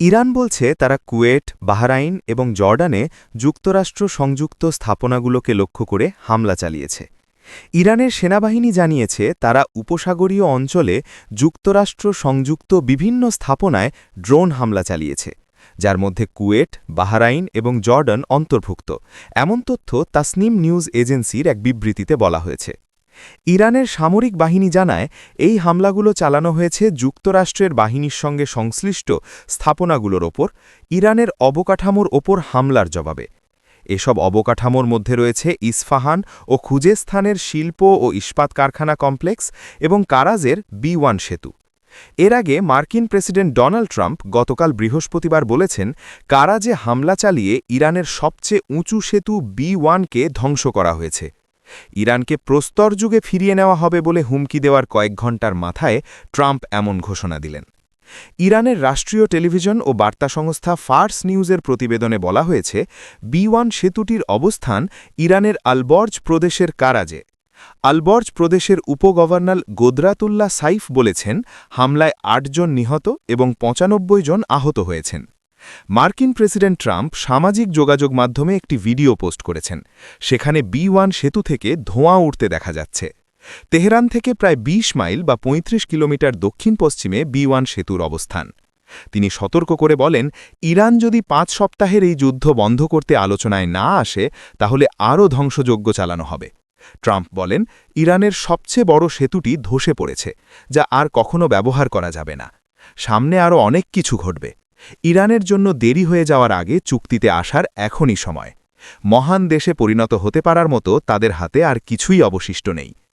Iran বলছে তারা KUET, Bahrain এবং জর্ডানে যুক্তরাষ্ট্র সংযুক্ত স্থাপনাগুলোকে লক্ষ্য করে হামলা চালিয়েছে। ইরানের সেনাবাহিনী জানিয়েছে তারা উপসাগরীয় অঞ্চলে যুক্তরাষ্ট্র সংযুক্ত বিভিন্ন স্থাপনায় ড্রোন হামলা চালিয়েছে, যার মধ্যে কুয়েট, বাহরাইন এবং জর্ডান অন্তর্ভুক্ত, এমন তথ্য তাসনিম নিউজ এজেন্সির এক বিবৃতিতে বলা হয়েছে। ইরানের সামরিক বাহিনী জানায় এই হামলাগুলো চালানো হয়েছে যুক্তরাষ্ট্রের বাহিনীর সঙ্গে সংশ্লিষ্ট স্থাপনাগুলোর ওপর ইরানের অবকাঠামোর ওপর হামলার জবাবে। এসব অবকাঠামোর মধ্যে রয়েছে ইস্ফাহান ও খুজেস্তানের শিল্প ও ইস্পাত কারখানা কমপ্লেক্স এবং কারাজের B1 সেতু। এর আগে মার্কিন প্রেসিডেন্ট ডোনাল্ড ট্রাম্প গতকাল বৃহস্পতিবার বলেছেন কারাজে হামলা চালিয়ে ইরানের সবচেয়ে উঁচু সেতু B1কে ধ্বংস করা হয়েছে। ইরানকে প্রস্তর যুগে ফিরিয়ে নেওয়া হবে বলে হুমকি দেওয়ার কয়েক ঘণ্টার মাথায় ট্রাম্প এমন ঘোষণা দিলেন। ইরানের রাষ্ট্রীয় টেলিভিশন ও বার্তা সংস্থা ফার্স নিউজের প্রতিবেদনে বলা হয়েছে B1 সেতুটির অবস্থান ইরানের আলবর্জ প্রদেশের কারাজে। আলবর্জ প্রদেশের উপগভর্নর গোদরাতুল্লাহ সাইফ বলেছেন হামলায় ৮ জন নিহত এবং ৯৫ জন আহত হয়েছেন। মার্কিন প্রেসিডেন্ট ট্রাম্প সামাজিক যোগাযোগ মাধ্যমে একটি ভিডিও পোস্ট করেছেন। সেখানে B1 সেতু থেকে ধোঁয়া উঠতে দেখা যাচ্ছে। তেহরান থেকে প্রায় ২০ মাইল বা ৩৫ কিলোমিটার দক্ষিণ পশ্চিমে B1 সেতুর অবস্থান। তিনি সতর্ক করে বলেন, ইরান যদি ৫ সপ্তাহের এই যুদ্ধ বন্ধ করতে আলোচনায় না আসে তাহলে আরও ধ্বংসযজ্ঞ চালানো হবে। ট্রাম্প বলেন, ইরানের সবচেয়ে বড় সেতুটি ধসে পড়েছে, যা আর কখনো ব্যবহার করা যাবে না। সামনে আরও অনেক কিছু ঘটবে। ইরানের জন্য দেরি হয়ে যাওয়ার আগে চুক্তিতে আসার এখনই সময়। মহান দেশে পরিণত হতে পারার মতো তাদের হাতে আর কিছুই অবশিষ্ট নেই।